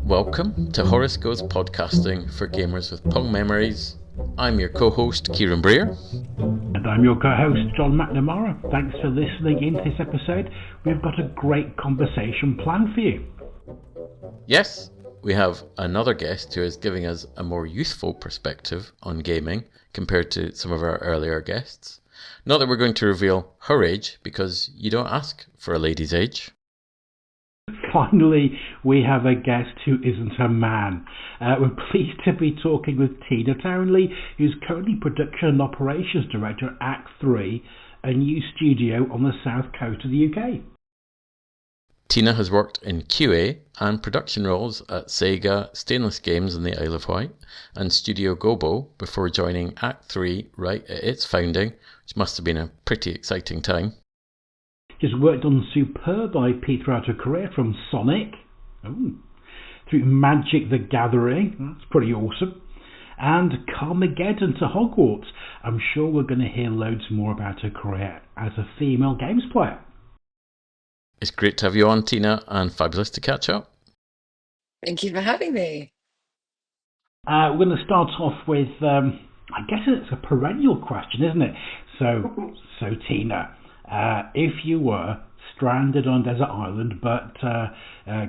Welcome to Horace Goes Podcasting for gamers with Pong memories. I'm your co-host Kieran Breer. And I'm your co-host John McNamara. Thanks for listening into this episode. We've got a great conversation planned for you. Yes, we have another guest who is giving us a more youthful perspective on gaming compared to some of our earlier guests. Not that we're going to reveal her age, because you don't ask for a lady's age. Finally, we have a guest who isn't a man. We're pleased to be talking with Tina Townley, who's currently Production and Operations Director at Act 3, a new studio on the south coast of the UK. Tina has worked in QA and production roles at Sega, Stainless Games in the Isle of Wight, and Studio Gobo before joining Act 3 right at its founding, which must have been a pretty exciting time. She's worked on superb IP throughout her career, from Sonic through Magic the Gathering, that's pretty awesome, and Carmageddon to Hogwarts. I'm sure we're going to hear loads more about her career as a female games player. It's great to have you on, Tina, and fabulous to catch up. Thank you for having me. We're going to start off with, I guess it's a perennial question, isn't it? So Tina, if you were stranded on a desert island, but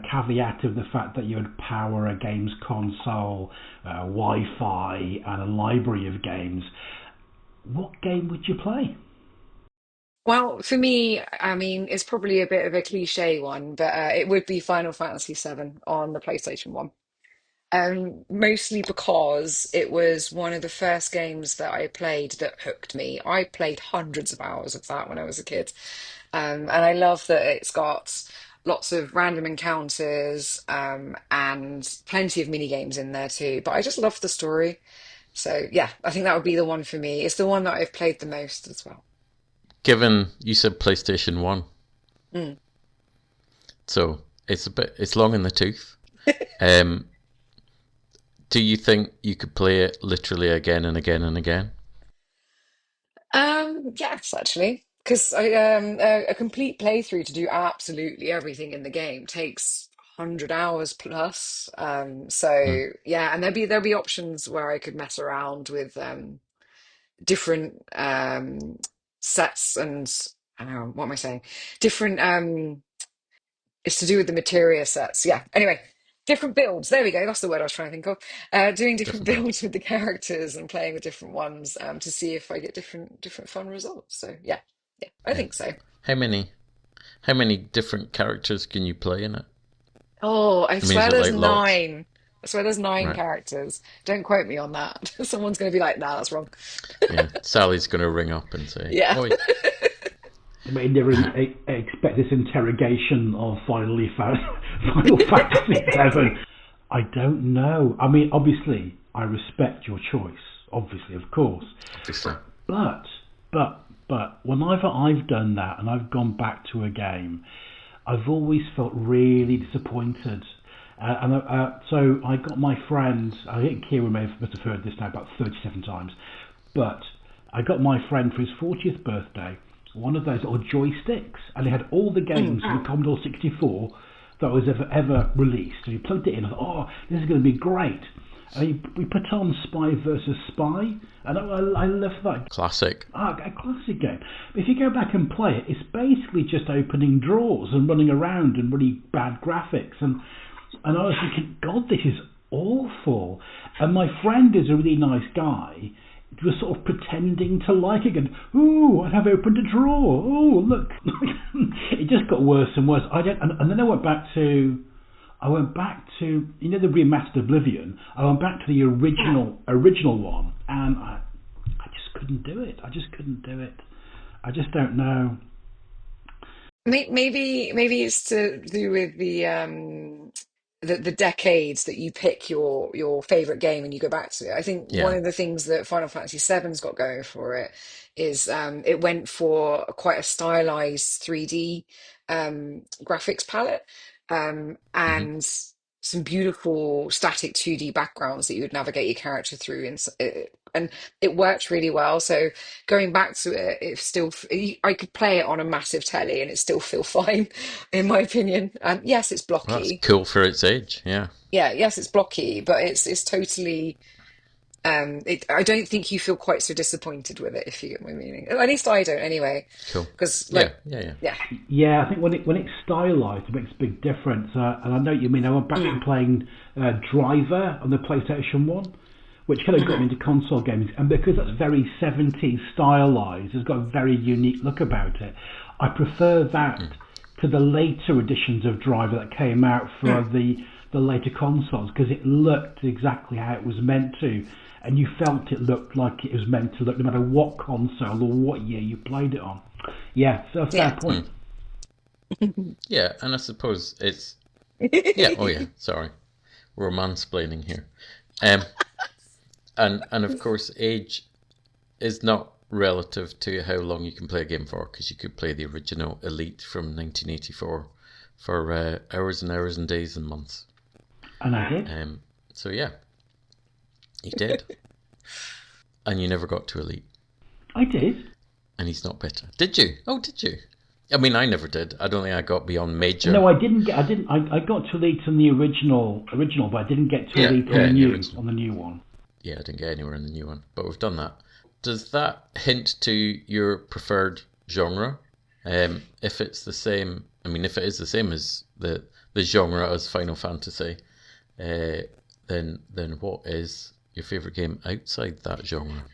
caveat of the fact that you would power a games console, Wi-Fi, and a library of games, what game would you play? Well, for me, I mean, it's probably a bit of a cliche one, but it would be Final Fantasy VII on the PlayStation 1. Mostly because it was one of the first games that I played that hooked me. I played hundreds of hours of that when I was a kid. And I love that it's got lots of random encounters, and plenty of mini games in there too. But I just love the story. So yeah, I think that would be the one for me. It's the one that I've played the most as well. Given you said PlayStation 1, Mm. so it's long in the tooth. Um, do you think you could play it literally again and again and again? Yes, actually, because a complete playthrough to do absolutely everything in the game takes 100 hours plus. Hmm. So yeah, and there'll be options where I could mess around with different sets and I don't know, what am I saying? Different it's to do with the materia sets. Yeah. Anyway, different builds. There we go. That's the word I was trying to think of. Doing different Different builds builds. with the characters and playing with different ones to see if I get different fun results. So yeah, yeah, I Yeah. think so. How many different characters can you play in it? Oh, I I mean, is swear it there's like lots? nine. I swear there's nine Right. characters. Don't quote me on that. Someone's going to be like, "Nah, that's wrong." Yeah. Sally's going to ring up and say, Yeah. "Oi." I mean, never expect this interrogation of Final Fantasy VII. I don't know. I mean, obviously, I respect your choice. Obviously, of course. Obviously. But, but, whenever I've done that and I've gone back to a game, I've always felt really disappointed. So I got my friend, I think Kieran must have heard this now about 37 times, but I got my friend for his 40th birthday one of those little joysticks, and it had all the games Mm. for the Commodore 64 that was ever released. And he plugged it in and thought, oh, this is going to be great. And we put on Spy versus Spy, and I love that. Classic. A classic game. But if you go back and play it, it's basically just opening drawers and running around and really bad graphics. And I was thinking, God, this is awful. And my friend is a really nice guy. He was sort of pretending to like it, and ooh, I have opened a drawer. Oh, look! It just got worse and worse. And then I went back to the remastered Oblivion. I went back to the original one, and I just couldn't do it. I just couldn't do it. I just don't know. Maybe it's to do with the decades that you pick your favorite game and you go back to it. I think one Yeah. of the things that Final Fantasy VII's got going for it is it went for quite a stylized 3D graphics palette, Hmm. and some beautiful static 2D backgrounds that you would navigate your character through and it worked really well. So going back to it, it still I could play it on a massive telly and it still feel fine, in my opinion. And yes, it's Well, that's blocky. cool for its age. Yeah, Yeah, yes, it's blocky, but it's totally. I don't think you feel quite so disappointed with it, if you get my meaning. At least I don't, anyway. cool. Because, Yeah, like, yeah, yeah. yeah. Yeah, I think when it's stylized, it makes a big difference. And I know what you mean. I went back to Mm, playing Driver on the PlayStation One, which kind of got me mhm, into console games. And because that's very 70s stylized, it's got a very unique look about it. I prefer that to the later editions of Driver that came out for mm. the later consoles because it looked exactly how it was meant to. And you felt it looked like it was meant to look no matter what console or what year you played it on. Yeah, so a fair Yeah. point. Yeah, and I suppose it's yeah. Oh yeah. Sorry, we're mansplaining here. Um, and of course, age is not relative to how long you can play a game for, because you could play the original Elite from 1984 for hours and hours and days and months. And I did. So yeah, he did, and you never got to Elite, I did. and he's not better. Did you? Oh, did you? I mean, I never did. I don't think I got beyond Major. No, I didn't get. I didn't. I got to Elite on the original, but I didn't get to Yeah, Elite yeah, in the original. on the new one. Yeah, I didn't get anywhere in the new one, but we've done that. Does that hint to your preferred genre? If it's the same, I mean, if it is the same as the genre as Final Fantasy, uh, then what is your favorite game outside that genre?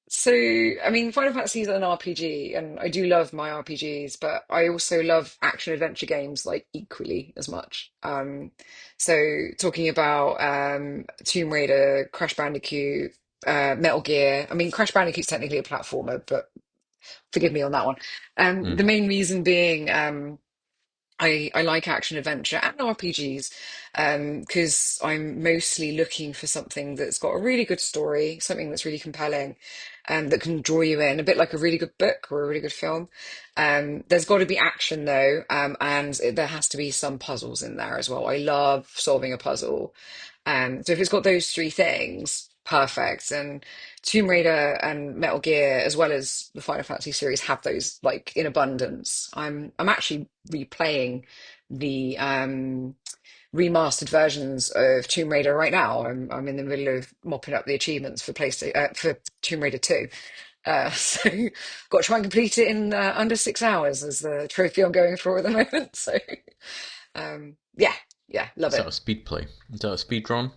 So, I mean, Final Fantasy is an RPG, and I do love my RPGs, but I also love action adventure games like equally as much. So talking about Tomb Raider, Crash Bandicoot, Metal Gear. I mean, Crash Bandicoot's technically a platformer, but forgive me on that one. Mm, The main reason being, I like action adventure and RPGs because I'm mostly looking for something that's got a really good story, something that's really compelling, that can draw you in, a bit like a really good book or a really good film. There's got to be action though, and there has to be some puzzles in there as well. I love solving a puzzle. So if it's got those three things, perfect. And Tomb Raider and Metal Gear, as well as the Final Fantasy series, have those like in abundance. I'm actually replaying the remastered versions of Tomb Raider right now. I'm in the middle of mopping up the achievements for PlayStation for Tomb Raider 2. So got to try and complete it in under 6 hours as the trophy I'm going for at the moment. So yeah, yeah, love is that it. a speed play? Is that a speed run?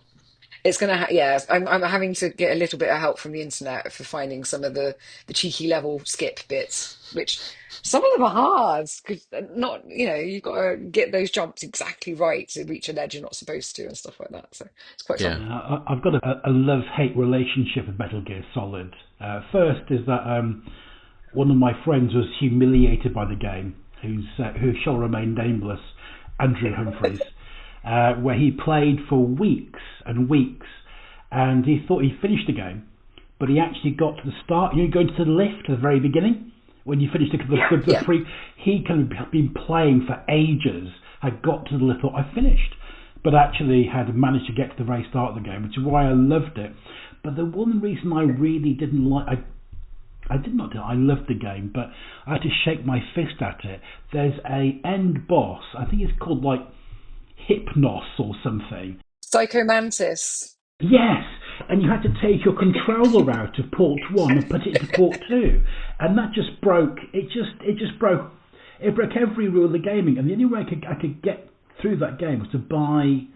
It's gonna yeah, I'm having to get a little bit of help from the internet for finding some of the cheeky level skip bits, which some of them are hard because not, you've got to get those jumps exactly right to reach a ledge you're not supposed to and stuff like that. So it's quite fun. Yeah. I've got a love hate relationship with Metal Gear Solid. First is that one of my friends was humiliated by the game, who shall remain nameless, Andrew Humphreys, where he played for weeks and weeks, and he thought he finished the game, but he actually got to the start. You know, going to the lift at the very beginning when you finish the Yeah. pre. He kind of been playing for ages, had got to the lift, thought I finished, but actually had managed to get to the very start of the game, which is why I loved it. But the one reason I really didn't like, I did not do it. I loved the game, but I had to shake my fist at it. There's a end boss. I think it's called like Hypnos or something. Psycho Mantis. Yes, and you had to take your controller out of port one and put it into port two, and that just broke. It just broke. It broke every rule of the gaming, and the only way I could get through that game was to buy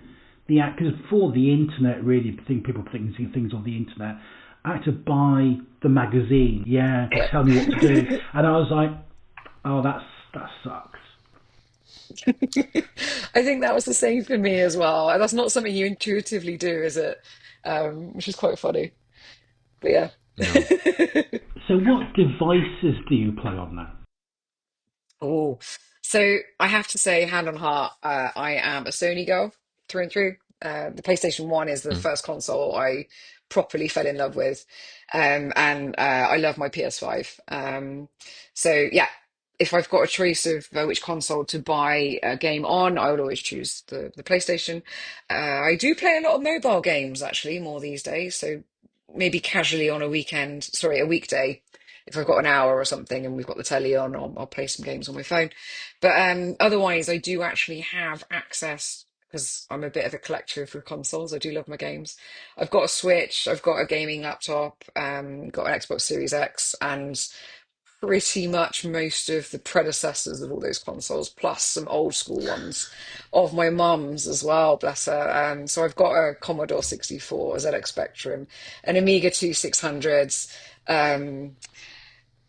the act, because before the internet really think people thinking things on the internet. I had to buy the magazine, yeah, to Yeah. tell me what to do, and I was like, oh, that sucks. I think that was the same for me as well. That's not something you intuitively do, is it? Which is quite funny. But yeah. No. So, what devices do you play on now? Oh, so I have to say, hand on heart, I am a Sony girl through and through. The PlayStation 1 is the Mm. first console I properly fell in love with. And I love my PS5. So yeah, if I've got a choice of which console to buy a game on, I would always choose the PlayStation. I do play a lot of mobile games actually more these days. So maybe casually on a weekend, sorry, a weekday, if I've got an hour or something and we've got the telly on, I'll play some games on my phone. But otherwise, I do actually have access because I'm a bit of a collector for consoles. I do love my games. I've got a Switch, I've got a gaming laptop, got an Xbox Series X, and pretty much most of the predecessors of all those consoles, plus some old school ones of my mum's as well, bless her. So I've got a Commodore 64, a ZX Spectrum, an Amiga 2600s, um,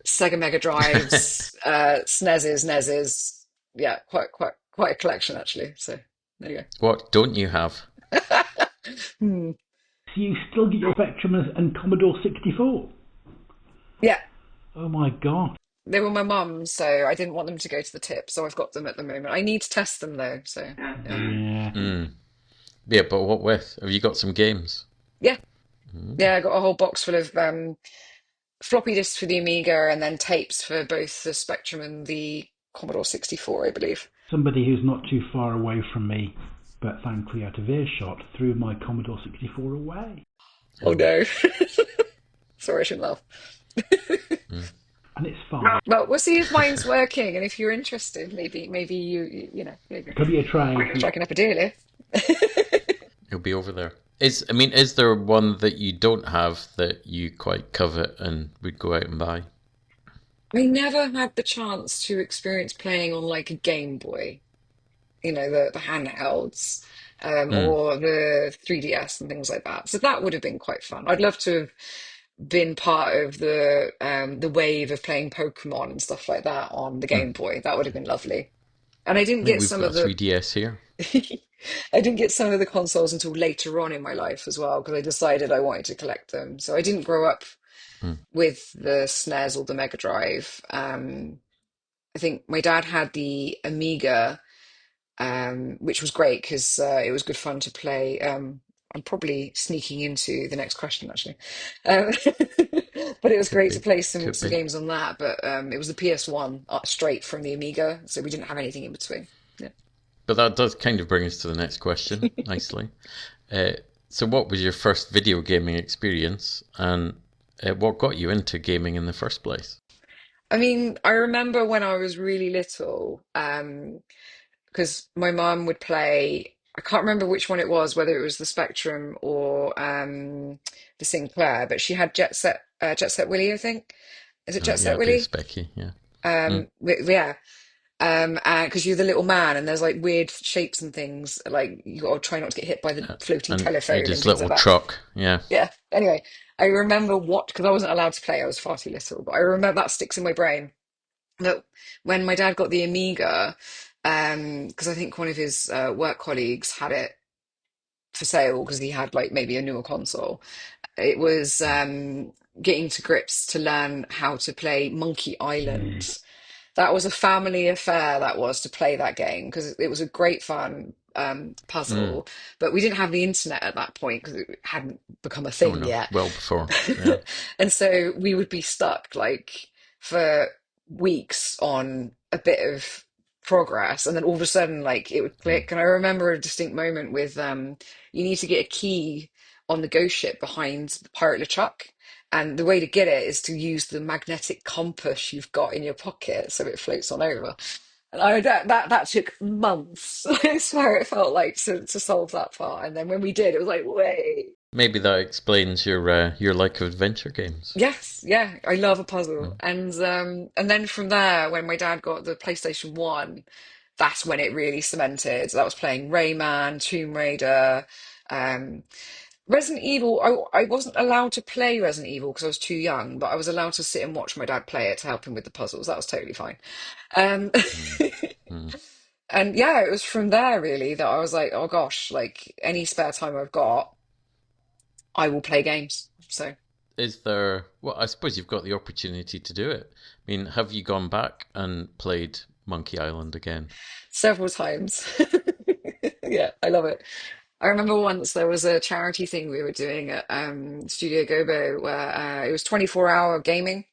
Sega Mega Drives, SNESes, NESes. Yeah, quite a collection actually. So there you What don't you have? go. Hmm. So you still get your Spectrum and Commodore 64? Yeah, Oh my god. they were my mum's, so I didn't want them to go to the tip, so I've got them at the moment. I need to test them though, so yeah. Yeah. Mm. Yeah, but what with? Have you got some games? Yeah, Mm. yeah, I got a whole box full of floppy disks for the Amiga and then tapes for both the Spectrum and the Commodore 64, I believe. Somebody who's not too far away from me, but thankfully out of earshot, threw my Commodore 64 away. Oh Oh. no. Sorry, I shouldn't laugh. Mm. And it's fine. Well, we'll see if mine's working, and if you're interested, maybe you know, maybe Could be a try. striking up a deal here. It'll be over there. Is there one that you don't have that you quite covet and would go out and buy? I never had the chance to experience playing on like a Game Boy, you know, the handhelds, Mm. or the 3DS and things like that. So that would have been quite fun. I'd love to have been part of the wave of playing Pokemon and stuff like that on the Mm. Game Boy. That would have been lovely. And I I didn't think get we've some got of a the 3DS here. I didn't get some of the consoles until later on in my life as well, because I decided I wanted to collect them. So I didn't grow up Mm. with the SNES or the Mega Drive. I think my dad had the Amiga, which was great because it was good fun to play. I'm probably sneaking into the next question actually, um, but it was Could great to be. play some Could some be. games on that. But it was the PS1 straight from the Amiga, so we didn't have anything in between. Yeah. But that does kind of bring us to the next question nicely. Uh, so, what was your first video gaming experience, and what got you into gaming in the first place? I mean, I remember when I was really little, because my mum would play. I can't remember which one it was, whether it was the Spectrum or the Sinclair, but she had Jet Set Willy, I think. Is it Jet Yeah, Set it'd be a Willy? specky. Yeah. Mm. Yeah. And because you're the little man, and there's like weird shapes and things, like you got to try not to get hit by the floating And you had telephone and this things like little that. truck. Yeah. Yeah. Anyway, I remember what because I wasn't allowed to play; I was far too little. But I remember that sticks in my brain that when my dad got the Amiga, because I think one of his work colleagues had it for sale because he had like maybe a newer console. It was getting to grips to learn how to play Monkey Yeah. Island. That was a family affair, that was to play that game because it was a great fun Mm. puzzle. But we didn't have the internet at that point because it hadn't become a Oh thing no, yet. well before. Yeah. And so we would be stuck like for weeks on a bit of progress, and then all of a sudden like it would Mm. click. And I remember a distinct moment with you need to get a key on the ghost ship behind the Pirate LeChuck. And the way to get it is to use the magnetic compass you've got in your pocket so it floats on over. And that took months. I swear it felt like to solve that part. And then when we did, it was like, wait. Maybe that explains your like of adventure games. Yes, yeah, I love a puzzle. Mm. And then from there, when my dad got the PlayStation 1, that's when it really cemented. So that was playing Rayman, Tomb Raider, um, Resident Evil. I wasn't allowed to play Resident Evil because I was too young, but I was allowed to sit and watch my dad play it to help him with the puzzles. That was totally fine. Um, Mm. Mm. and yeah, it was from there really that I was like, oh gosh, like any spare time I've got, I will play games. So. Is there? Well, I suppose you've got the opportunity to do it. I mean, have you gone back and played Monkey Island again? Several times. Yeah, I love it. I remember once there was a charity thing we were doing at Studio Gobo where it was 24-hour gaming.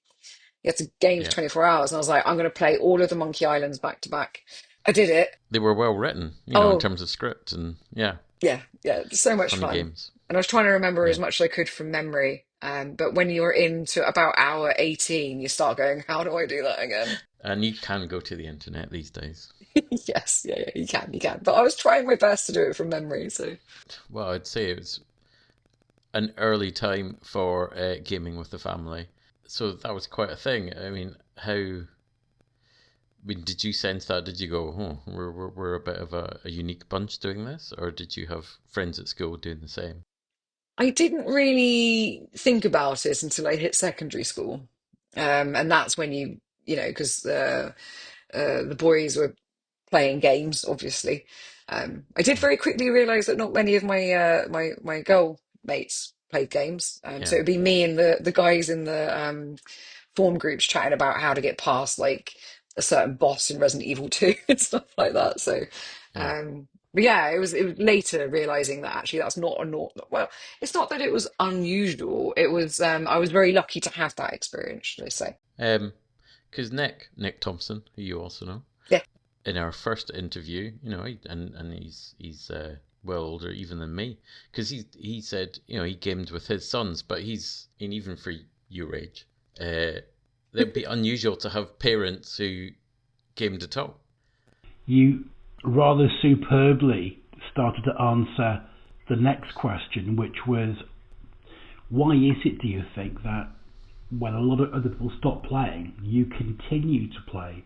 You had to game for Yeah, 24 hours, and I was like, I'm going to play all of the Monkey Islands back to back. I did it. they were well written, in Oh, terms of script and yeah, yeah, yeah, so much funny fun. games. And I was trying to remember Yeah. as much as I could from memory. But when you're into about hour 18, you start going, how do I do that again? And you can go to the internet these days. Yes, yeah, yeah, you can. But I was trying my best to do it from memory, so Well, I'd say it was an early time for gaming with the family. So that was quite a thing. I mean, did you sense that? Did you go, oh, we're a bit of a unique bunch doing this? Or did you have friends at school doing the same? I didn't really think about it until I hit secondary school. And that's when because the boys were playing games, obviously. I did very quickly realize that not many of my girl mates played games. So Yeah, it'd be me and the guys in the form groups chatting about how to get past like a certain boss in Resident Evil 2 and stuff like that. So, yeah. but yeah, it was later realizing that actually that's not a not well, it's not that it was unusual. It was I was very lucky to have that experience, should I say? Because Nick Thompson, who you also know, Yeah. in our first interview, and he's well older even than me, because he said he gamed with his sons, but and even for your age, it'd be unusual to have parents who gamed at all. You rather superbly started to answer the next question, which was, why is it, do you think, that when a lot of other people stop playing, you continue to play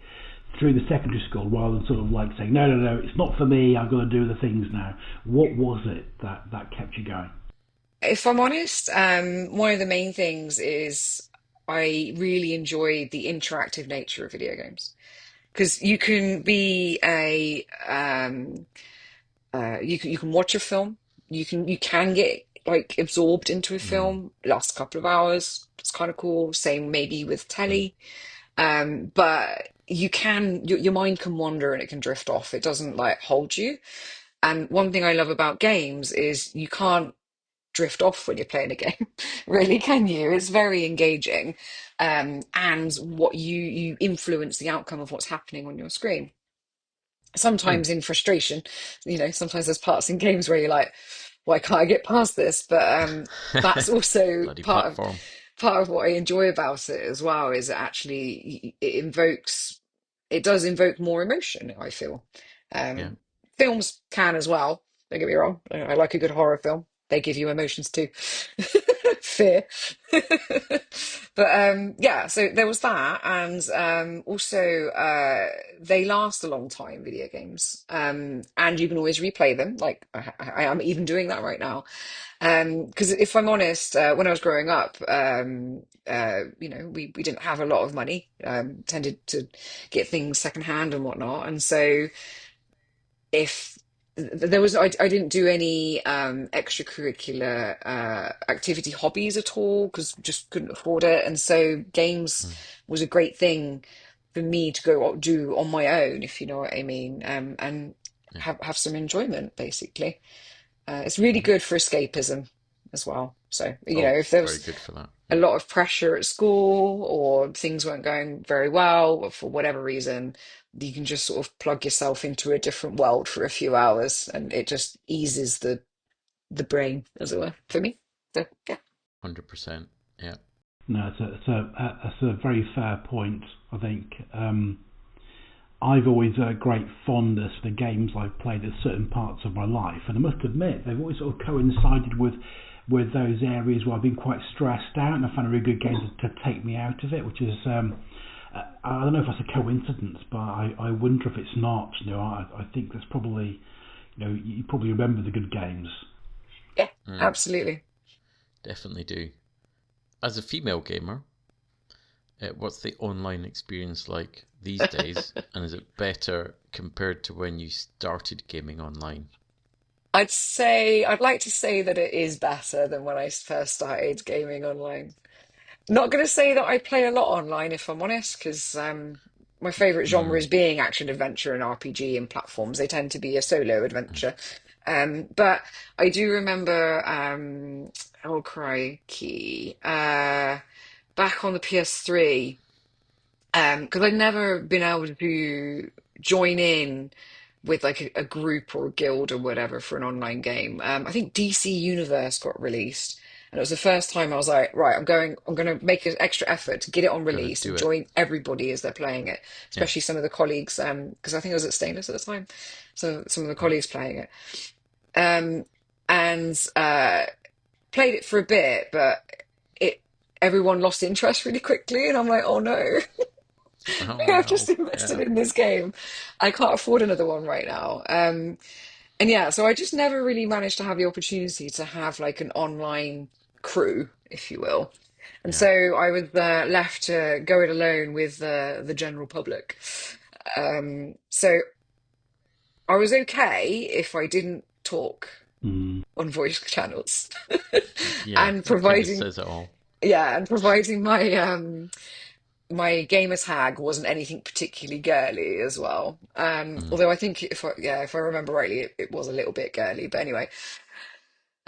through the secondary school rather than sort of like saying, no, no, no, it's not for me, I've got to do the things now. What was it that kept you going? If I'm honest, one of the main things is I really enjoy the interactive nature of video games because you can be a you can watch a film, you can get like absorbed into a Mm, film, last a couple of hours. It's kind of cool. Same maybe with mm, telly, but your mind can wander and it can drift off. It doesn't like hold you. And one thing I love about games is you can't drift off when you're playing a game, really, can you? It's very engaging, and what you influence the outcome of what's happening on your screen. mm. Sometimes in frustration, sometimes there's parts in games where you're like, why can't I get past this? But that's also Bloody part of platform. part of what I enjoy about it as well is it actually it does invoke more emotion, I feel. Yeah. Um, Films can as well, don't get me wrong. I like a good horror film. They give you emotions too. Fear. But yeah, so there was that, and also they last a long time, video games. And you can always replay them. Like I am even doing that right now. Because if I'm honest, when I was growing up, we didn't have a lot of money, tended to get things secondhand and whatnot. And so if there was, I didn't do any extracurricular activity hobbies at all because just couldn't afford it. And so games Mm, was a great thing for me to go do on my own, if you know what I mean, and yeah. have some enjoyment basically. It's really Hmm. good for escapism as well. So, Oh, if there very was good for that. a Yeah. lot of pressure at school or things weren't going very well, or for whatever reason, you can just sort of plug yourself into a different world for a few hours and it just eases the brain, as it were, for me. So, yeah. 100%. Yeah. No, it's a very fair point, I think. I've always a great fondness for the games I've played at certain parts of my life, and I must admit they've always sort of coincided with those areas where I've been quite stressed out, and I found a really good game to take me out of it, which is I don't know if that's a coincidence, but I wonder if it's not. I think that's probably you probably remember the good games. Yeah, Mm, absolutely. definitely do. As a female gamer, what's the online experience like these days? And is it better compared to when you started gaming online? I'd like to say that it is better than when I first started gaming online. Not going to say that I play a lot online, if I'm honest, because my favorite Mm, genres being action adventure and RPG and platforms, they tend to be a solo adventure. But I do remember, oh crikey, back on the PS3, because I'd never been able to join in with like a group or a guild or whatever for an online game. I think DC Universe got released. And it was the first time I was like, right, I'm going to make an extra effort to get it on Gonna release and do it. join everybody as they're playing it, Yeah. especially some of the colleagues, because I think I was at Stainless at the time, so some of the Mm. colleagues playing it, um, and played it for a bit, but it everyone lost interest really quickly, and I'm like, oh no, Oh I've just no. invested Yeah. in this game. I can't afford another one right now. And yeah, so I just never really managed to have the opportunity to have like an online crew, if you will. And Yeah. so I was left to go it alone with the general public. So I was okay if I didn't talk Mm. on voice channels Yeah. and That kind of providing, says it all. yeah, and providing my gamer tag wasn't anything particularly girly as well. Mm. Although I think if I remember rightly, it was a little bit girly. But anyway,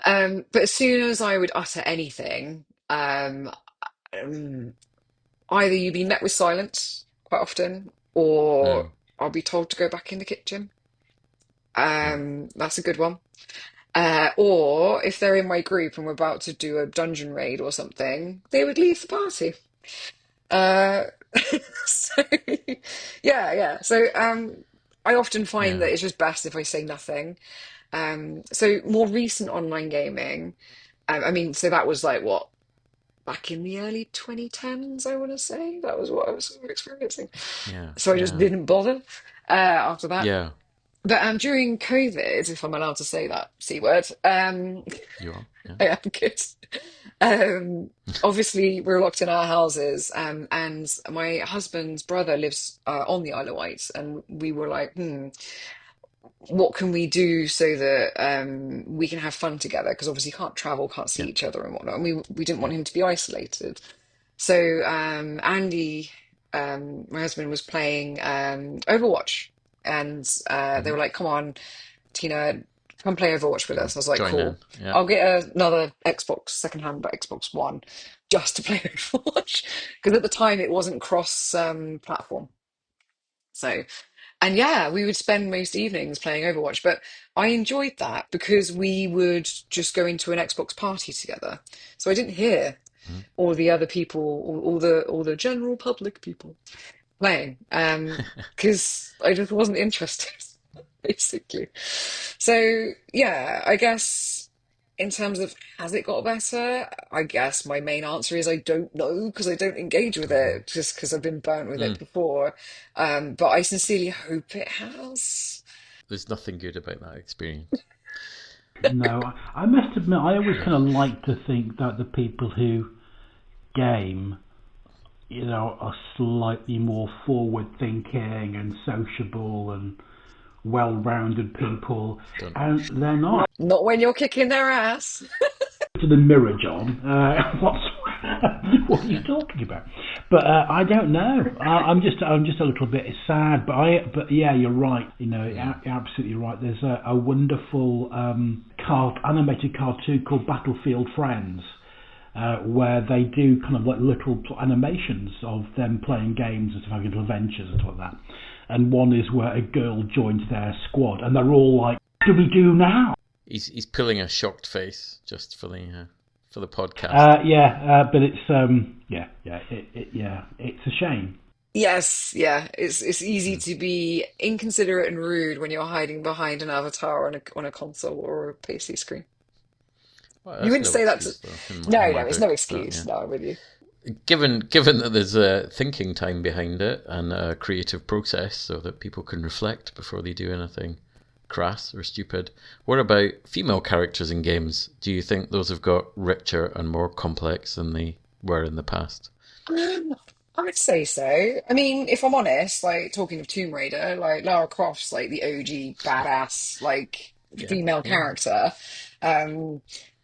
but as soon as I would utter anything, um, either you'd be met with silence quite often, or Mm. I'll be told to go back in the kitchen. Yeah. That's a good one. Or if they're in my group and we're about to do a dungeon raid or something, they would leave the party. Uh, so yeah. So I often find Yeah. that it's just best if I say nothing. So more recent online gaming, I mean, so that was like what, back in the early 2010s, I want to say. That was what I was sort of experiencing. Yeah. So I just Yeah. didn't bother after that. Yeah. But during COVID, if I'm allowed to say that C word, You are. Yeah. I am good. Obviously, we're locked in our houses, and my husband's brother lives on the Isle of Wight, and we were like, what can we do so that we can have fun together? Because obviously, can't travel, can't see Yeah. each other, and whatnot. And we didn't Yeah. want him to be isolated. So Andy, my husband, was playing Overwatch, and they Hmm. were like, "Come on, Tina, come play Overwatch with Can us." I was like, join in. "Cool, Yeah. I'll get another Xbox secondhand, but Xbox One, just to play Overwatch," because at the time it wasn't cross platform. So, and yeah, we would spend most evenings playing Overwatch, but I enjoyed that because we would just go into an Xbox party together. So I didn't hear Mm. all the other people, all the general public people playing, because I just wasn't interested, basically. So yeah, I guess in terms of has it got better, I guess my main answer is I don't know because I don't engage with Uh-huh. it just because I've been burnt with it Mm. before. But I sincerely hope it has. There's nothing good about that experience. No, I must admit, I always Yeah. kind of like to think that the people who game, are slightly more forward thinking and sociable and well rounded people, Don't. and they're not. Not when you're kicking their ass. To the mirror, John. What are you talking about? But I don't know. I'm just a little bit sad. But yeah, you're right. Mm. You're absolutely right. There's a wonderful animated cartoon called Battlefield Friends, where they do kind of like little animations of them playing games and stuff, like little adventures and stuff like that. And one is where a girl joins their squad, and they're all like, "What do we do now?" He's pulling a shocked face just for the podcast. Yeah, but it's it's a shame. Yes, yeah, it's easy Mm. to be inconsiderate and rude when you're hiding behind an avatar on a console or a PC screen. Well, You that's wouldn't no say that to. excuse though in No, my no, it's no book. But excuse. yeah, No, I'm with you. given that there's a thinking time behind it and a creative process, so that people can reflect before they do anything crass or stupid. What about female characters in games? Do you think those have got richer and more complex than they were in the past? Um, I would say so. I mean, if I'm honest, like talking of Tomb Raider, like Lara Croft's like the OG badass, like Yeah, female yeah. character. Um,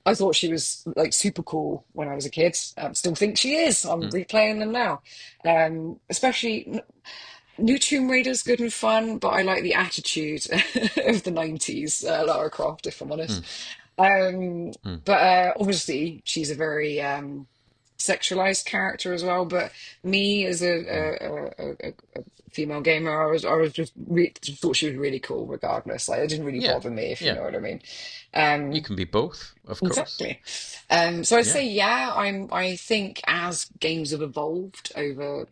I thought she was like super cool when I was a kid. Still think she is. I'm Mm, replaying them now. Especially New Tomb Raider's good and fun, but I like the attitude of the 90s Lara Croft, if I'm honest. mm, Um, mm. but obviously, she's a very sexualized character as well. But me as Mm. a female gamer, I was just thought she was really cool regardless. Like it didn't really Yeah, bother me, if you yeah. know what I mean. You Um, can be both, of course. exactly. So I'd Yeah, say yeah. I think as games have evolved over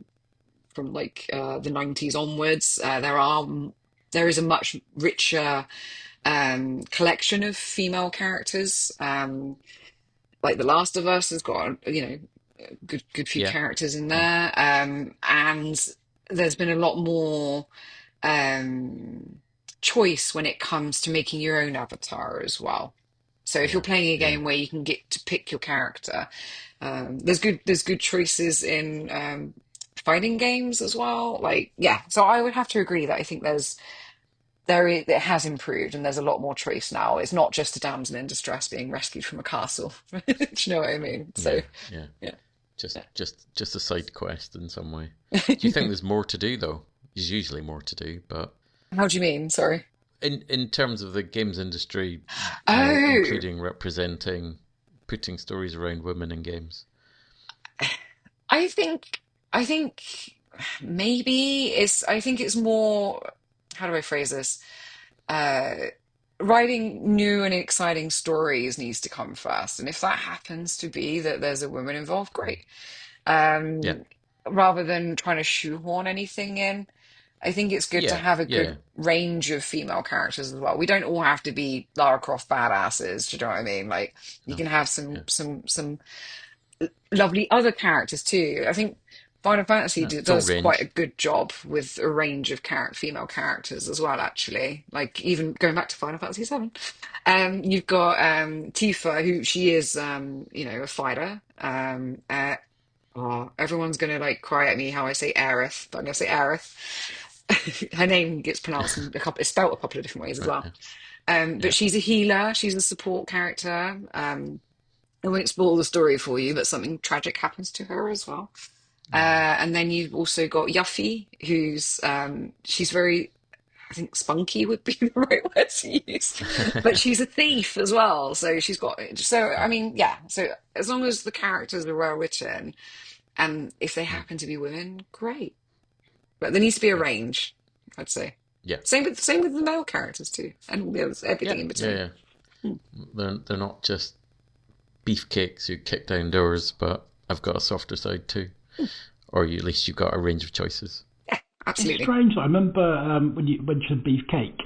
from like the 90s onwards, there is a much richer collection of female characters. Like The Last of Us has got, good few yeah, characters in yeah, there. And there's been a lot more um, choice when it comes to making your own avatar as well. So if you're yeah, playing a yeah, game where you can get to pick your character, there's good choices in fighting games as well. Like yeah, so I would have to agree that I think it has improved and there's a lot more choice now. It's not just a damsel in distress being rescued from a castle. Do you know what I mean? So yeah, yeah. yeah. Just a side quest in some way. Do you think Yeah. there's more to do though? There's usually more to do, but How do you mean? Sorry. in terms of the games industry, Oh, including representing, putting stories around women in games. I think I think I think it's more, how do I phrase this? Uh, Writing new and exciting stories needs to come first. And if that happens to be that there's a woman involved, great. Yeah, Um, Rather than trying to shoehorn anything in, I think it's good to yeah, have a yeah, good range of female characters as well. We don't all have to be Lara Croft badasses, do you know what I mean? Like you no, can have yeah, some lovely other characters too. I think Final Fantasy no. Full does quite a range. good job with a range of female characters as well, actually. Like even going back to Final Fantasy VII, you've got Tifa, who she is, a fighter. Everyone's gonna like cry at me how I say Aerith, but I'm gonna say Aerith. Her name gets pronounced it's spelled a couple of different ways as Right. well. Yeah, But yeah, she's a healer. She's a support character. I won't spoil the story for you, but something tragic happens to her as well. mm. And then you've also got Yuffie, who's she's very, I think spunky would be the right word to use, but she's a thief as well. So yeah, I mean, yeah. So as long as the characters are well written, and if they mm. happen to be women, great. But there needs to be a Yeah, range, I'd say. yeah, Same with the male characters too, and all the others, yeah, everything in yeah, between. yeah. Hmm. They're not just beefcakes who kick down doors, but I've got a softer side too. Or at least you've got a range of choices. Yeah, It's absolutely. strange. I remember when you mentioned beefcake,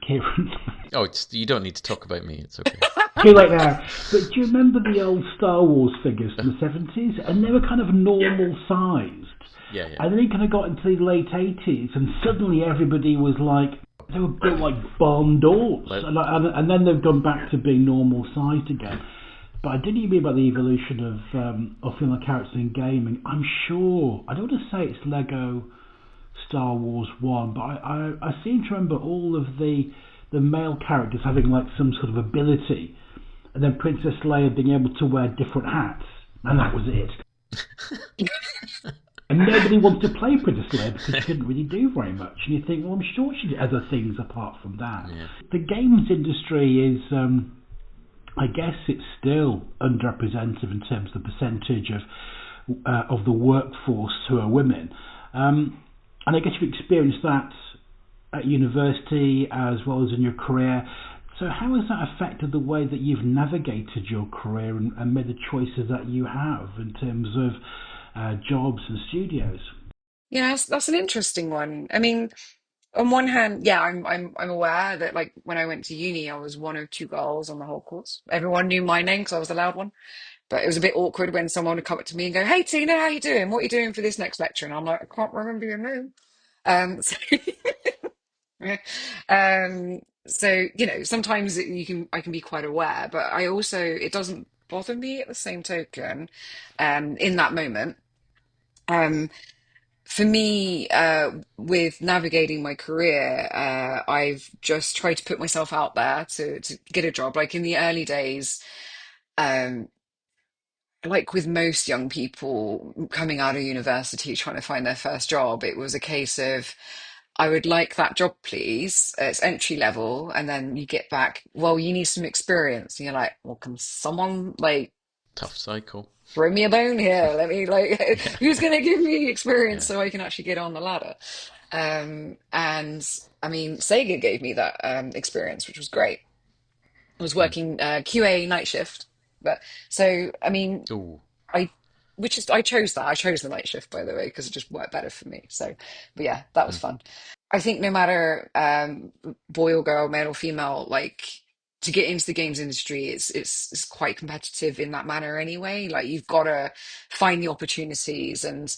Kieran. Oh, you don't need to talk about me. It's okay. Too late now. But do you remember the old Star Wars figures from the 70s? And they were kind of normal sized. Yeah, yeah, And then you kind of got into the late 80s, and suddenly everybody was like, they were built like barn doors. Let, And then they've gone back to being normal sized again. But I didn't hear about the evolution of female characters in gaming. I'm sure, I don't want to say it's Lego Star Wars 1, but I seem to remember all of the male characters having like some sort of ability, and then Princess Leia being able to wear different hats, and that was it. And nobody wanted to play Princess Leia because she couldn't really do very much. And you think, well, I'm sure she did other things apart from that. yeah, The games industry is, I guess, it's still underrepresented in terms of the percentage of the workforce who are women. And I guess you've experienced that at university as well as in your career. So how has that affected the way that you've navigated your career and made the choices that you have in terms of jobs and studios? Yeah, that's an interesting one. I mean, on one hand, yeah, I'm aware that like when I went to uni, I was one of two girls on the whole course. Everyone knew my name because I was the loud one. But it was a bit awkward when someone would come up to me and go, "Hey Tina, how you doing? What are you doing for this next lecture?" And I'm like, "I can't remember your name." So, sometimes I can be quite aware, but I also it doesn't bother me at the same token. In that moment, um, for me, with navigating my career, I've just tried to put myself out there to get a job. Like in the early days, um, like with most young people coming out of university trying to find their first job, it was a case of, I would like that job, please. It's entry level. And then you get back, well, you need some experience. And you're like, well, can someone like tough cycle. throw me a bone here. Let me like, Yeah. who's going to give me experience Yeah. so I can actually get on the ladder? And I mean, Sega gave me that experience, which was great. I was Mm. working QA night shift, but so I mean, Oh. I which is I chose that. I chose the night shift by the way because it just worked better for me. So, but yeah, that was Mm. fun. I think no matter boy or girl, male or female, like to get into the games industry, it's quite competitive in that manner anyway. Like you've got to find the opportunities and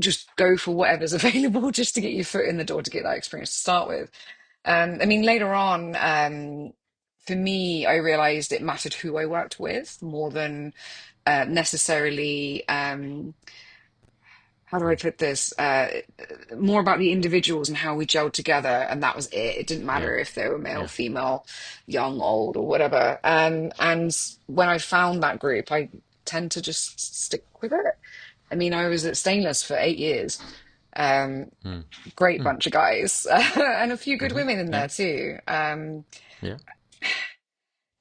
just go for whatever's available just to get your foot in the door to get that experience to start with. I mean, later on, for me, I realized it mattered who I worked with more than necessarily, how do I Mm. put this? More about the individuals and how we gelled together, and that was it. It didn't Yeah. matter if they were male, Yeah. female, young, old, or whatever. And when I found that group, I tend to just stick with it. I mean, I was at Stainless for 8 years. Um, Mm. Great Mm. bunch of guys, and a few good Mm-hmm. women in Yeah. there too. Yeah.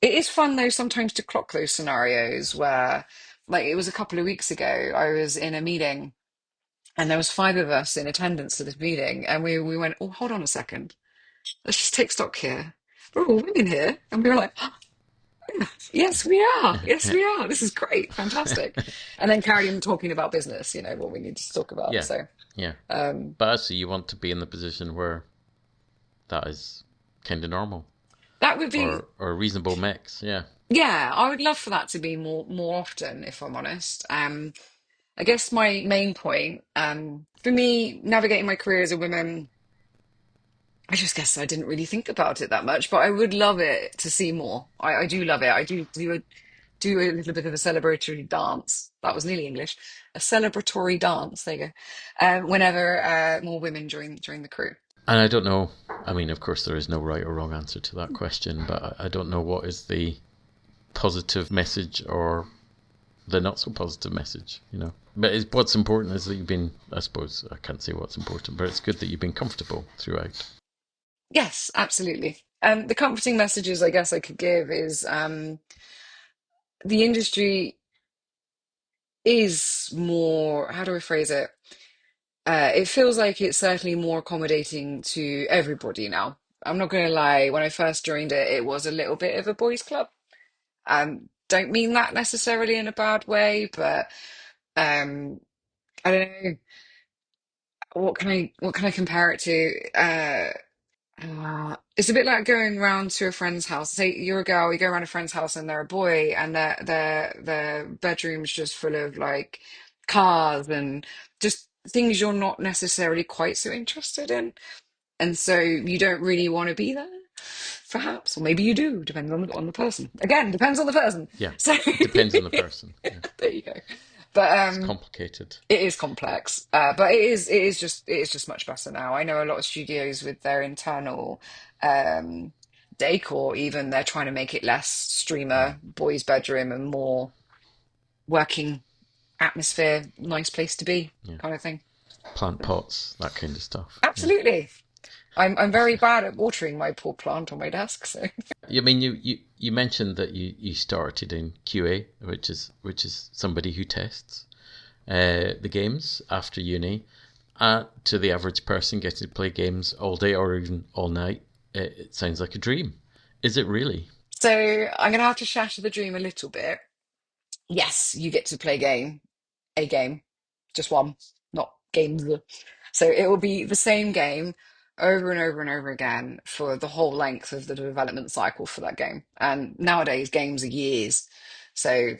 It is fun though sometimes to clock those scenarios where, like, it was a couple of weeks ago, I was in a meeting and there was five of us in attendance to this meeting, and we went, oh, hold on a second, let's just take stock here. We're all women here, and we were like, yes, we are. Yes, Yeah. we are. This is great, fantastic. And then carried on talking about business, what we need to talk about. Yeah. So, Yeah. um, But actually, you want to be in the position where that is kind of normal, that would be, or a reasonable mix. Yeah. yeah, I would love for that to be more often, if I'm honest. I guess my main point, for me, navigating my career as a woman, I just guess I didn't really think about it that much, but I would love it to see more. I do love it. I do a little bit of a celebratory dance. That was nearly English. A celebratory dance. There you go. Whenever more women join the crew. And I don't know. I mean, of course, there is no right or wrong answer to that question, but I don't know what is the positive message or the not so positive message. But what's important is that you've been, I suppose, I can't say what's important, but it's good that you've been comfortable throughout. Yes, absolutely. The comforting messages I guess I could give is the industry is more, how do I phrase it? It feels like it's certainly more accommodating to everybody now. I'm not going to lie, when I first joined it, it was a little bit of a boys' club. Don't mean that necessarily in a bad way, but um, I don't know. What can I compare it to? It's a bit like going around to a friend's house. Say you're a girl, you go around a friend's house and they're a boy, and their bedroom's just full of like cars and just things you're not necessarily quite so interested in. And so you don't really want to be there, perhaps, or maybe you do, depending on the person. Again, depends on the person. Yeah, So it depends on the person. Yeah, there you go. But it's complicated. it is complex. But it is just much better now. I know a lot of studios with their internal um decor, even they're trying to make it less Mm. streamer, boys' bedroom, and more working atmosphere, nice place to be, Yeah, kind of thing. plant pots, that kind of stuff. Yeah. Absolutely. I'm very bad at watering my poor plant on my desk, so I mean, you mentioned that you started in QA, which is somebody who tests the games after uni. To the average person, getting to play games all day or even all night, it sounds like a dream. Is it really? so I'm gonna have to shatter the dream a little bit. Yes, you get to play a game, just one, not games. So it will be the same game over and over and over again for the whole length of the development cycle for that game. And nowadays, games are years. So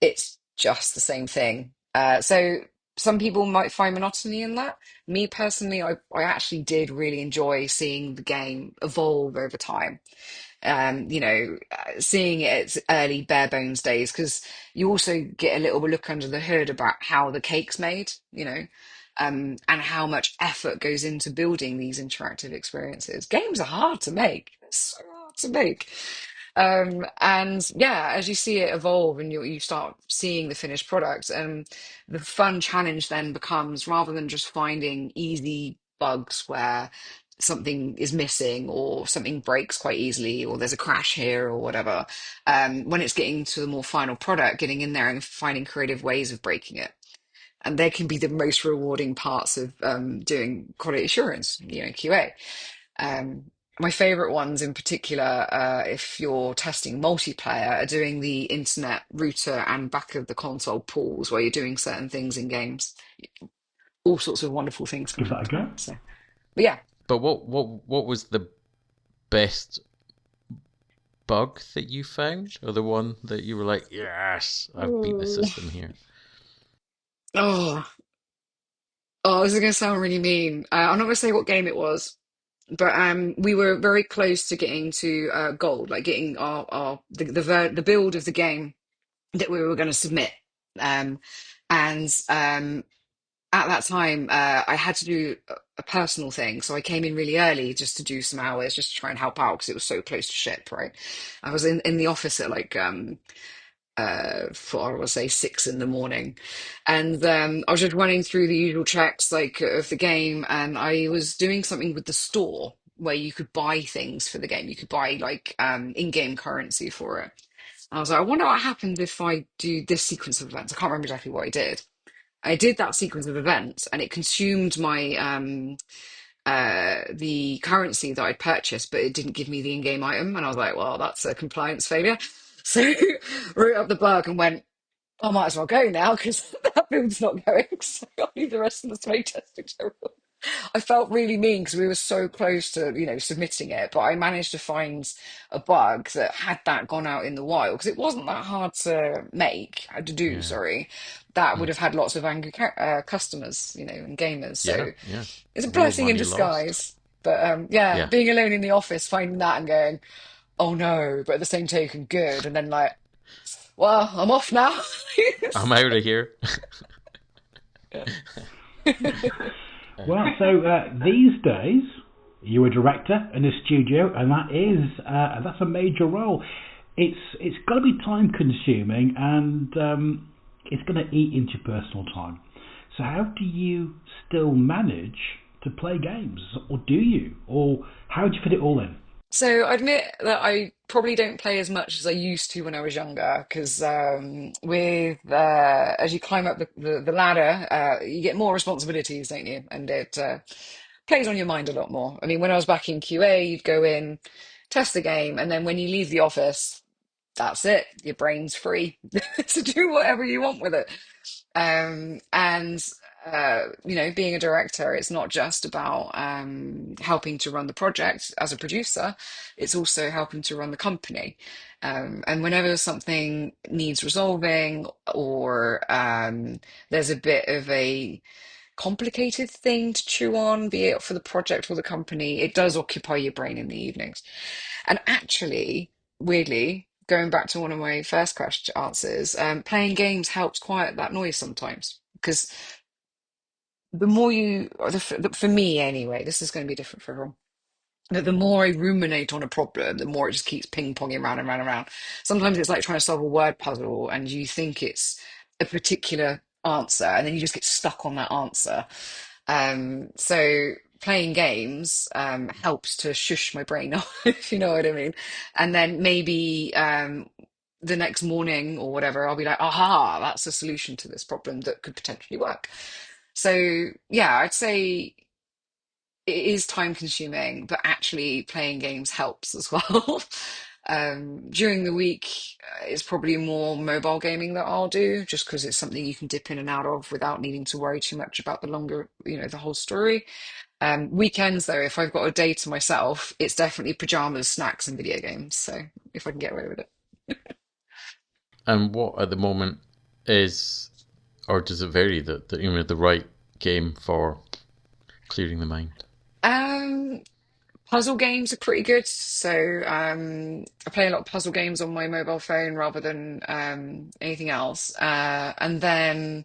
it's just the same thing. So some people might find monotony in that. Me personally, I actually did really enjoy seeing the game evolve over time, seeing it at its early bare bones days, because you also get a little look under the hood about how the cake's made, and how much effort goes into building these interactive experiences. Games are hard to make. They're so hard to make. And yeah, as you see it evolve and you start seeing the finished product, and the fun challenge then becomes rather than just finding easy bugs where something is missing or something breaks quite easily or there's a crash here or whatever. When it's getting to the more final product, getting in there and finding creative ways of breaking it. And they can be the most rewarding parts of doing quality assurance, QA. Um, my favorite ones in particular, if you're testing multiplayer, are doing the internet router and back of the console pools where you're doing certain things in games. All sorts of wonderful things can Give that a happen. go. So, but yeah. But what was the best bug that you found, or the one that you were like, yes, I've beat the Oh, system here? oh, this is going to sound really mean. I'm not going to say what game it was, but we were very close to getting to gold, like getting the build of the game that we were going to submit. Um, and at that time, I had to do a personal thing, so I came in really early just to do some hours, just to try and help out because it was so close to ship. Right, I was in the office at like for I would say 6 in the morning, and I was just running through the usual checks like of the game, and I was doing something with the store where you could buy things for the game. You could buy like in-game currency for it. I was like, I wonder what happens if I do this sequence of events. I can't remember exactly what I did. I did that sequence of events, and it consumed my the currency that I'd purchased, but it didn't give me the in-game item. And I was like, well, that's a compliance failure. So wrote up the bug and went, I might as well go now because that build's not going. So I'll leave the rest of the smoke testing to I felt really mean because we were so close to, submitting it, but I managed to find a bug that had that gone out in the wild because it wasn't that hard to make, to do, Yeah. sorry. That would Mm. have had lots of angry customers, and gamers. Yeah, So yeah. it's a More blessing in money lost. disguise. But yeah, Yeah. being alone in the office, finding that and going, oh no, but at the same token, good. And then like, well, I'm off now. I'm out of here. Yeah. Well, so these days you're a director in a studio, and that's a major role. It's got to be time consuming, and it's going to eat into your personal time. So how do you still manage to play games, or do you, or how do you fit it all in? So I admit that I probably don't play as much as I used to when I was younger, because with as you climb up the ladder, you get more responsibilities, don't you? And it plays on your mind a lot more. I mean, when I was back in QA, you'd go in, test the game, and then when you leave the office, that's it. Your brain's free to do whatever you want with it. And being a director, it's not just about helping to run the project as a producer, it's also helping to run the company. And whenever something needs resolving or there's a bit of a complicated thing to chew on, be it for the project or the company, it does occupy your brain in the evenings. And actually, weirdly, going back to one of my first question answers, playing games helps quiet that noise sometimes. Because the more you, or for me anyway, this is going to be different for everyone. But the more I ruminate on a problem, the more it just keeps ping-ponging around and round and round. Sometimes it's like trying to solve a word puzzle and you think it's a particular answer and then you just get stuck on that answer. So playing games helps to shush my brain off, if you know what I mean. And then maybe the next morning or whatever, I'll be like, aha, that's a solution to this problem that could potentially work. So yeah, I'd say it is time consuming, but actually playing games helps as well. During the week, it's probably more mobile gaming that I'll do, just because it's something you can dip in and out of without needing to worry too much about the longer, the whole story. Weekends, though, if I've got a day to myself, it's definitely pajamas, snacks, and video games. So if I can get away with it. And what at the moment is, or does it vary, the right game for clearing the mind? Um, Puzzle games are pretty good. So I play a lot of puzzle games on my mobile phone rather than anything else. And then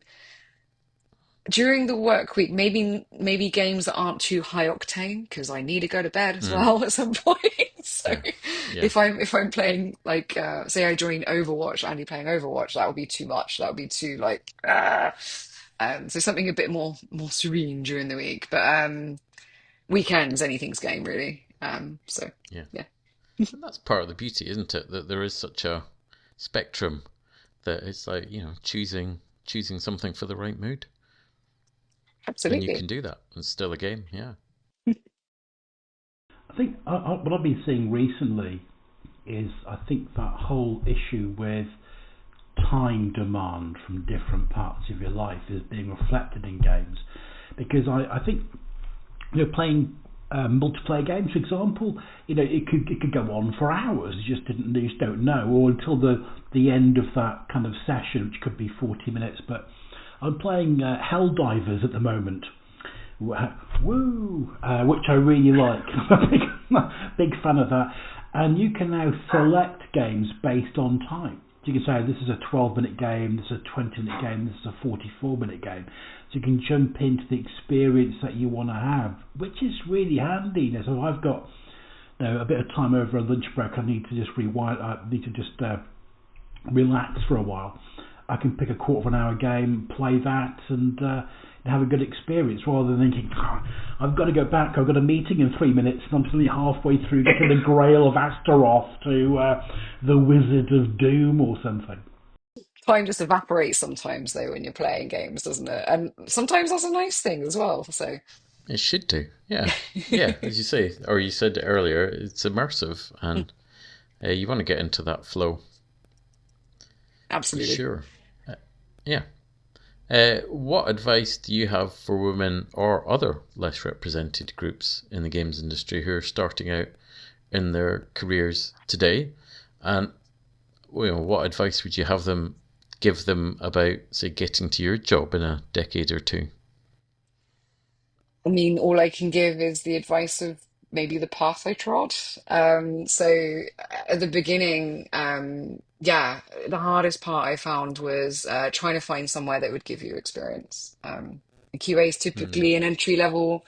during the work week, maybe games that aren't too high octane because I need to go to bed as Mm, well at some point. So yeah, yeah. if I'm playing like say I join Overwatch, Andy playing Overwatch, that would be too much. That would be too like so something a bit more serene during the week. But weekends, anything's game really. So Yeah. yeah, And that's part of the beauty, isn't it? That there is such a spectrum that it's like, choosing something for the right mood. And you can absolutely. do that. It's still a game, yeah. I think what I've been seeing recently is I think that whole issue with time demand from different parts of your life is being reflected in games, because I think playing multiplayer games, for example, it could go on for hours. You just don't know, or until the end of that kind of session, which could be 40 minutes. But I'm playing Helldivers at the moment. Woo! Which I really like. I'm a big fan of that. And you can now select games based on time. So you can say this is a 12-minute game, this is a 20-minute game, this is a 44-minute game. So you can jump into the experience that you want to have, which is really handy. So I've got a bit of time over a lunch break. I need to just rewind. I need to just relax for a while. I can pick a quarter of an hour game, play that, and have a good experience, rather than thinking, "Oh, I've got to go back, I've got a meeting in 3 minutes, and I'm only halfway through getting the Grail of Astaroth to the Wizard of Doom or something." Time just evaporates sometimes though when you're playing games, doesn't it? And sometimes that's a nice thing as well. So It should do, yeah. Yeah, as you say, or you said earlier, it's immersive and you want to get into that flow for absolutely. sure. Yeah. What advice do you have for women or other less represented groups in the games industry who are starting out in their careers today? And what advice would you give them about, say, getting to your job in a decade or two? I mean, all I can give is the advice of maybe the path I trod. So at the beginning, yeah, the hardest part I found was trying to find somewhere that would give you experience. QA is Hmm. typically an entry level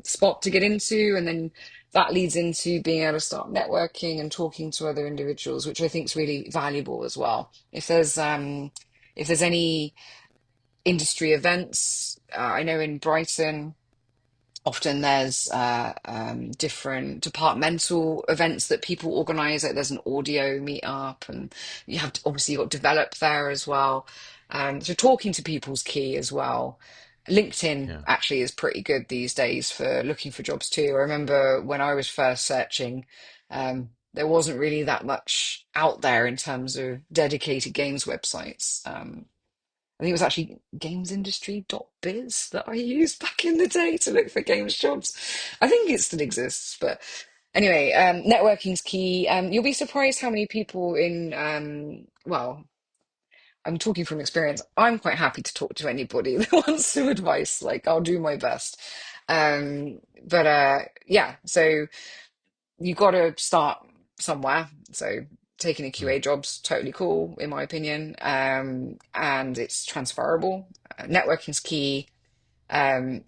spot to get into, and then that leads into being able to start networking and talking to other individuals, which I think is really valuable as well. If there's any industry events, I know in Brighton often there's different departmental events that people organize. Like there's an audio meetup, and obviously you've got develop there as well. So talking to people's key as well. LinkedIn Yeah. actually is pretty good these days for looking for jobs too. I remember when I was first searching, there wasn't really that much out there in terms of dedicated games websites. I think it was actually gamesindustry.biz that I used back in the day to look for games jobs. I think it still exists, but anyway, networking's key. You'll be surprised how many people well, I'm talking from experience. I'm quite happy to talk to anybody that wants some advice. Like, I'll do my best. But yeah, so you got to start somewhere. So taking a Hmm. QA job's totally cool, in my opinion, and it's transferable. Networking's key. Um,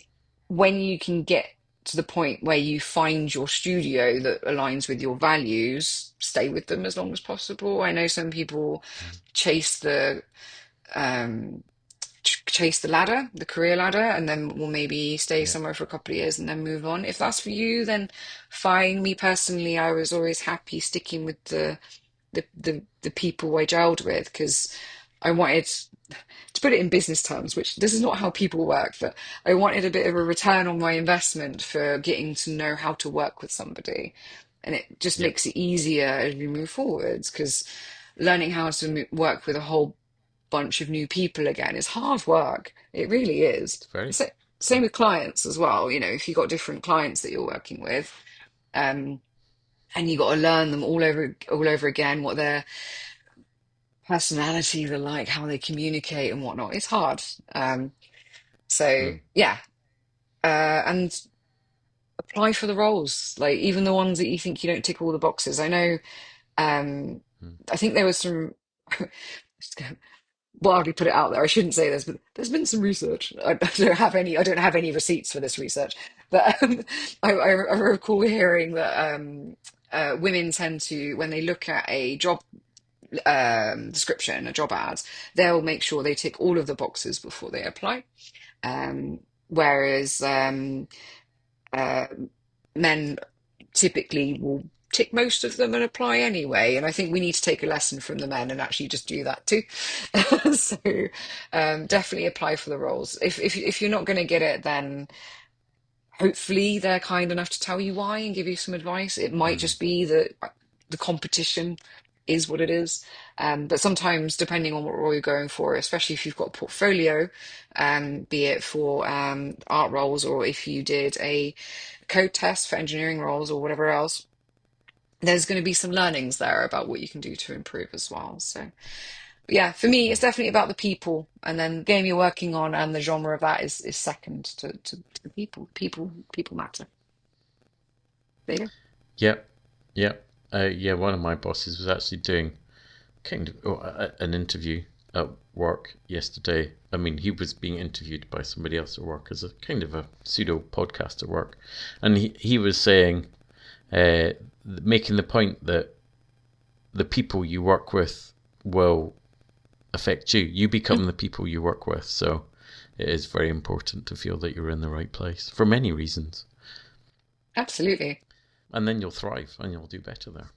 when you can get to the point where you find your studio that aligns with your values, stay with them as long as possible. I know some people chase the um, chase the ladder, the career ladder, and then we'll maybe stay Yeah. somewhere for a couple of years and then move on. If that's for you, then fine. Me personally, I was always happy sticking with the people I gelled with because I wanted to put it in business terms, which this is not how people work, but I wanted a bit of a return on my investment for getting to know how to work with somebody. And it just Yep. makes it easier as we move forwards because learning how to work with a whole bunch of new people again is hard work. It really is. It's very. So, same Yeah. with clients as well. If you've got different clients that you're working with, um, and you got to learn them all over again, what their personalities are like, how they communicate and whatnot. It's hard. So Mm. yeah, and apply for the roles, like even the ones that you think you don't tick all the boxes. I know. Um, Mm. I think there was some. Wildly put it out there. I shouldn't say this, but there's been some research. I don't have any. I don't have any receipts for this research, but I recall hearing that women tend to, when they look at a job description, a job ad, they'll make sure they tick all of the boxes before they apply. Whereas uh, men typically will tick most of them and apply anyway. And I think we need to take a lesson from the men and actually just do that too. So definitely apply for the roles. If you're not going to get it, then hopefully they're kind enough to tell you why and give you some advice. It might just be that the competition is what it is. But sometimes, depending on what role you're going for, especially if you've got a portfolio, be it for art roles or if you did a code test for engineering roles or whatever else, there's going to be some learnings there about what you can do to improve as well. So, but yeah, for me, it's definitely about the people, and then the game you're working on and the genre of that is second to the people. People matter. There you go. Yep, yep. Yeah, one of my bosses was actually doing an interview at work yesterday. I mean, he was being interviewed by somebody else at work as a kind of a pseudo podcast at work, and he was saying, making the point that the people you work with will affect you. You become the people you work with, so it is very important to feel that you're in the right place for many reasons. Absolutely. And then you'll thrive and you'll do better there.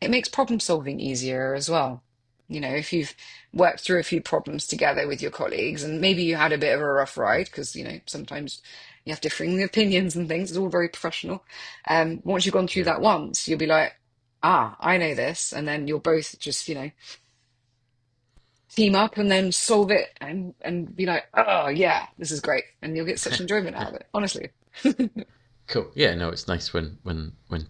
It makes problem solving easier as well. You know, if you've worked through a few problems together with your colleagues and maybe you had a bit of a rough ride because, you know, sometimes you have differing opinions and things, it's all very professional. Once you've gone through Yeah. that once, you'll be like, I know this. And then you'll both just, you know, team up and then solve it and be like, oh, yeah, this is great. And you'll get such enjoyment out of it, honestly. Cool. Yeah, no, it's nice when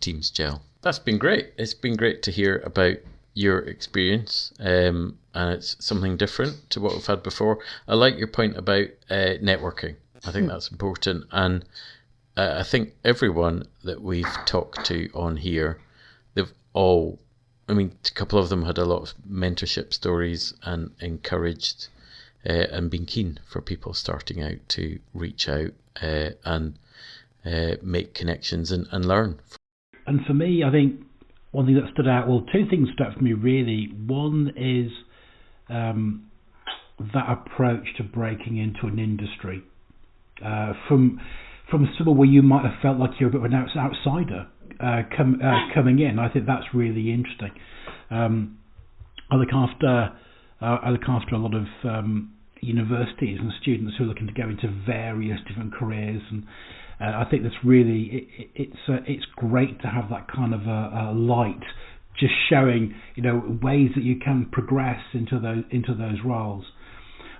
teams gel. That's been great. It's been great to hear about your experience, and it's something different to what we've had before. I like your point about networking. I think that's important, and I think everyone that we've talked to on here, they've all, I mean, a couple of them had a lot of mentorship stories and encouraged and been keen for people starting out to reach out and make connections and learn. And for me, I think one thing that stood out, well, two things stood out for me really. One is that approach to breaking into an industry from somewhere where you might have felt like you're a bit of an outsider coming in. I think that's really interesting. I look after a lot of universities and students who are looking to go into various different careers, and I think that's really it's great to have that kind of a light, just showing, you know, ways that you can progress into those roles.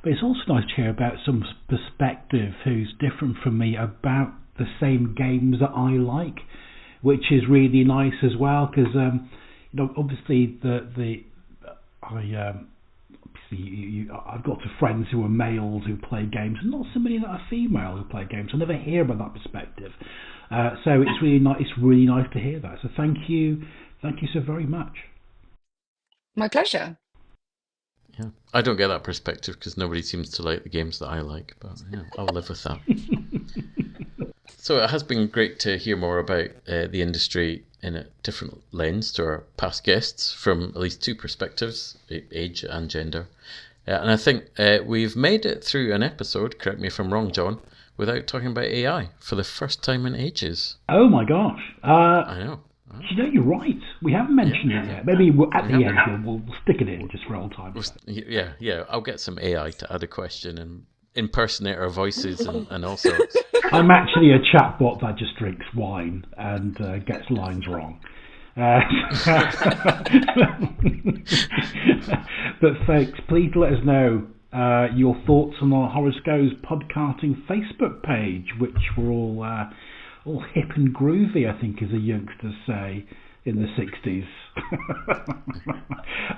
But it's also nice to hear about some perspective who's different from me about the same games that I like, which is really nice as well, because you know, obviously I've got friends who are males who play games, and not so many that are female who play games. I never hear about that perspective, so it's really nice. It's really nice to hear that. So thank you so very much. My pleasure. Yeah, I don't get that perspective because nobody seems to like the games that I like, but yeah, I'll live with that. So it has been great to hear more about the industry in a different lens to our past guests from at least two perspectives, age and gender. And I think we've made it through an episode, correct me if I'm wrong, John, without talking about AI for the first time in ages. Oh my gosh. I know. You know, you're right. We haven't mentioned it yet. Maybe at the end we'll stick it in just for old times. Yeah. I'll get some AI to add a question and impersonate our voices and all sorts. I'm actually a chatbot that just drinks wine and gets lines wrong. But folks, please let us know your thoughts on our Horoscopes podcasting Facebook page, which we're all hip and groovy, I think, as the youngsters say in the 60s.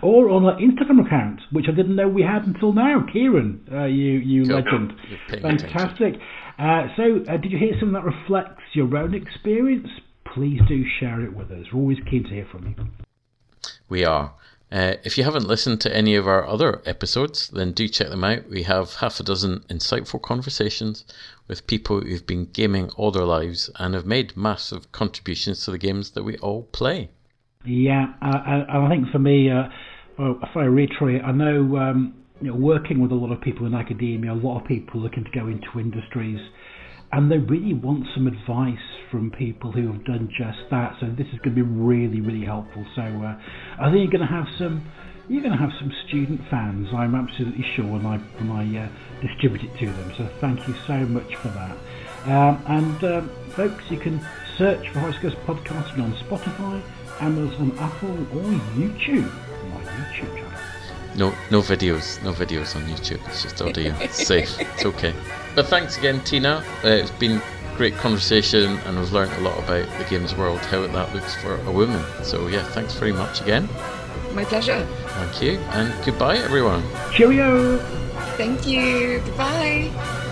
Or on our Instagram account, which I didn't know we had until now. Kieran, you cool. Legend. Fantastic. So did you hear something that reflects your own experience? Please do share it with us. We're always keen to hear from you. We are. If you haven't listened to any of our other episodes, then do check them out. We have half a dozen insightful conversations with people who've been gaming all their lives and have made massive contributions to the games that we all play. Yeah, I think for me, if I reiterate, I know, working with a lot of people in academia, a lot of people looking to go into industries, and they really want some advice from people who have done just that. So this is going to be really, really helpful. So I think you're going to have some student fans. I'm absolutely sure when I distribute it to them. So thank you so much for that. And folks, you can search for Escapist Podcasting on Spotify, Amazon, Apple, or YouTube. My YouTube channel. No videos on YouTube. It's just audio. It's safe. It's okay. But thanks again, Tina. It's been great conversation, and we've learned a lot about the games world, how that looks for a woman. So yeah, thanks very much again. My pleasure. Thank you, and goodbye, everyone. Cheerio. Thank you. Goodbye.